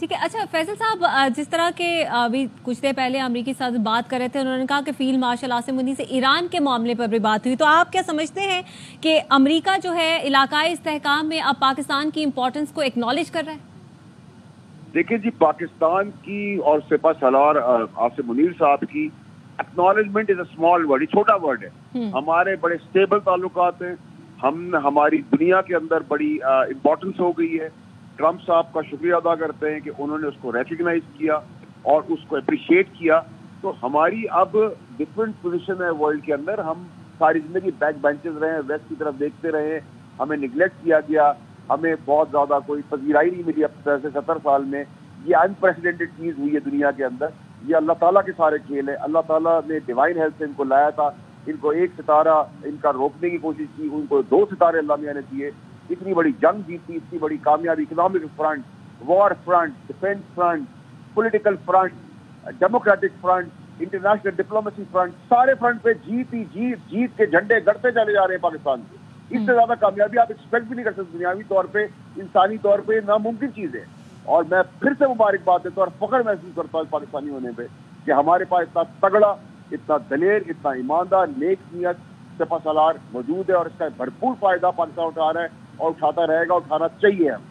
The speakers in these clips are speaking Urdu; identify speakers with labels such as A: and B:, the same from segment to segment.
A: ٹھیک ہے. اچھا فیصل صاحب، جس طرح کے ابھی کچھ دیر پہلے امریکی صدر بات کر رہے تھے، انہوں نے کہا کہ فیلڈ مارشل عاصم منی سے ایران کے معاملے پر بھی بات ہوئی. تو آپ کیا سمجھتے ہیں کہ امریکہ جو ہے علاقائی استحکام میں اب پاکستان کی امپورٹنس کو ایکنالج کر رہا ہے؟
B: دیکھیں جی، پاکستان کی اور سپہ سالار عاصم منیر صاحب کی acknowledgement is a small word, یہ چھوٹا ورڈ ہے. ہمارے بڑے اسٹیبل تعلقات ہیں. ہماری دنیا کے اندر بڑی امپورٹنس ہو گئی ہے. ٹرمپ صاحب کا شکریہ ادا کرتے ہیں کہ انہوں نے اس کو ریکگنائز کیا اور اس کو اپریشیٹ کیا. تو ہماری اب ڈفرینٹ پوزیشن ہے ورلڈ کے اندر. ہم ساری زندگی بیک بینچز رہے ہیں، ویسٹ کی طرف دیکھتے رہے ہیں، ہمیں نگلیکٹ کیا گیا، ہمیں بہت زیادہ کوئی پذیرائی نہیں ملی اب سے 70 سال میں. یہ انپریسیڈنٹڈ چیز ہوئی ہے دنیا کے اندر. یہ اللہ تعالیٰ کے سارے کھیل ہے. اللہ تعالیٰ نے ڈیوائن ہیلتھ سے ان کو لایا تھا. ان کو ایک ستارہ ان کا روکنے کی کوشش کی، ان کو 2 ستارے اللہ میاں نے دیے. اتنی بڑی جنگ جیتی، اتنی بڑی کامیابی، economic front, war front, defence front, political front, democratic front, international diplomacy front, سارے فرنٹ پہ جیت کے جھنڈے گڑتے چلے جا رہے ہیں پاکستان کے. اس سے زیادہ کامیابی آپ ایکسپیکٹ بھی نہیں کر سکتے. دنیاوی طور پہ، انسانی طور پہ ناممکن چیز ہے. اور میں پھر سے مبارکباد دیتا ہوں اور فخر محسوس کرتا ہوں پاکستانی ہونے پہ کہ ہمارے پاس اتنا تگڑا، اتنا دلیر، اتنا ایماندار، نیک نیت سپہ سالار موجود ہے. اور اس کا بھرپور فائدہ پاکستان اٹھا رہا ہے اور اٹھاتا رہے گا، اٹھانا چاہیے ہم.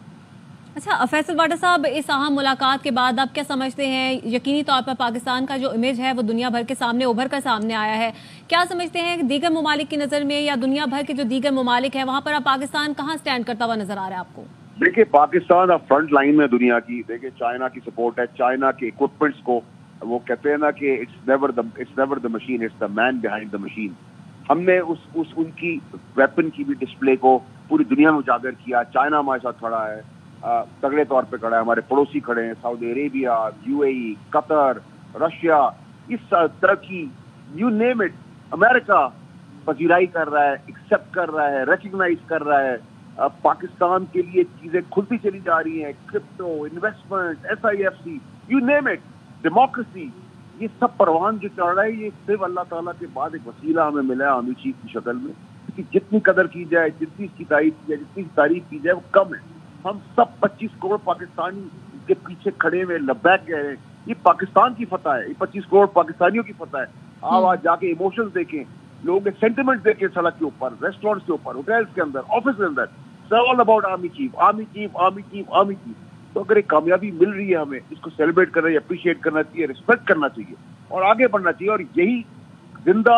A: اچھا فیصل واڈا صاحب، اس اہم ملاقات کے بعد آپ کیا سمجھتے ہیں؟ یقینی طور پر پاکستان کا جو امیج ہے وہ دنیا بھر کے سامنے ابھر کر سامنے آیا ہے. کیا سمجھتے ہیں کہ دیگر ممالک کی نظر میں یا دنیا بھر کے جو دیگر ممالک ہیں وہاں پر اب پاکستان کہاں سٹینڈ کرتا ہوا نظر آ رہا ہے آپ کو؟
B: دیکھیں پاکستان اب فرنٹ لائن میں دنیا کی. دیکھیں چائنا کی سپورٹ ہے. چائنا کے اکوپمنٹس کو وہ کہتے ہیں نا کہ it's never the machine, it's the man behind the machine. ہم نے ان کی ویپن کی بھی ڈسپلے کو پوری دنیا میں اجاگر کیا. چائنا ہمارے ساتھ کھڑا ہے، تگڑے طور پہ کھڑا ہے. ہمارے پڑوسی کھڑے ہیں، Saudi Arabia, UAE، Qatar, Russia, اس ترکی، یو نیم اٹ. امریکہ پذیرائی کر رہا ہے، ایکسپٹ کر رہا ہے، ریکگنائز کر رہا ہے. پاکستان کے لیے چیزیں کھلتی چلی جا رہی ہیں. Crypto, investment, SIFC، you name it, democracy, یہ سب پروان جو چڑھ رہا ہے یہ صرف اللہ تعالیٰ کے بعد ایک وسیلہ ہمیں ملا ہے عامی چیف کی شکل میں. کہ جتنی قدر کی جائے، جتنی اس کی تعریف کی جائے، جتنی تعریف کی جائے وہ کم ہے. ہم سب 25 کروڑ پاکستانی کے پیچھے کھڑے ہوئے لبیک کہہ رہے ہیں. یہ پاکستان کی فتح ہے، یہ 25 کروڑ پاکستانیوں کی فتح ہے. آپ آج جا کے ایموشنز دیکھیں، لوگوں کے سینٹیمنٹ دیکھیں، سڑک کے اوپر، ریسٹورینٹس کے اوپر، ہوٹلز کے اندر، آفس کے اندر. All about army chief, army chief, army chief, army chief. تو اگر ایک کامیابی مل رہی ہے ہمیں، اس کو سیلیبریٹ کرنا چاہیے، اپریشیٹ کرنا چاہیے، ریسپیکٹ کرنا چاہیے اور آگے بڑھنا چاہیے. اور یہی زندہ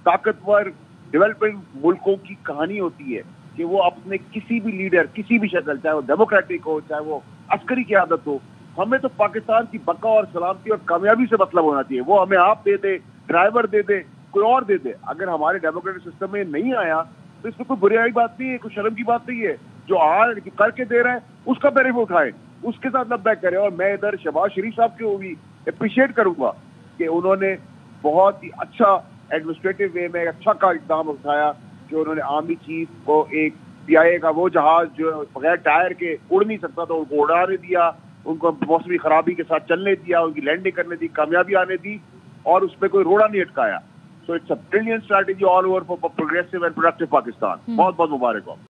B: طاقتور ڈیولپنگ ملکوں کی کہانی ہوتی ہے کہ وہ اپنے کسی بھی لیڈر، کسی بھی شکل، چاہے وہ ڈیموکریٹک ہو، چاہے وہ عسکری قیادت ہو، ہمیں تو پاکستان کی بقا اور سلامتی اور کامیابی سے مطلب ہونا چاہیے. وہ ہمیں آپ دے دے، ڈرائیور دے دے، کوئی اور دے دے. اگر ہمارے ڈیموکریٹک سسٹم میں نہیں آیا تو اس میں کوئی بریائی بات نہیں ہے، کوئی شرم کی بات نہیں ہے. جو کر کے دے رہا ہے اس کا بینیفٹ اٹھائے، اس کے ساتھ لبیک کرے. اور میں ادھر شہباز شریف صاحب کو بھی اپریشیٹ کروں گا کہ انہوں نے بہت ہی اچھا ایڈمنسٹریٹو وے میں اچھا کا اقدام اٹھایا کہ انہوں نے آرمی چیف کو ایک PIA کا وہ جہاز جو بغیر ٹائر کے اڑ نہیں سکتا تھا ان کو اڑانے دیا، ان کو موسمی خرابی کے ساتھ چلنے دیا، ان کی لینڈنگ کرنے دی، کامیابی آنے دی اور اس پہ کوئی روڑا نہیں اٹکایا. So it's a brilliant strategy all over for progressive and productive Pakistan. بہت بہت مبارک ہو.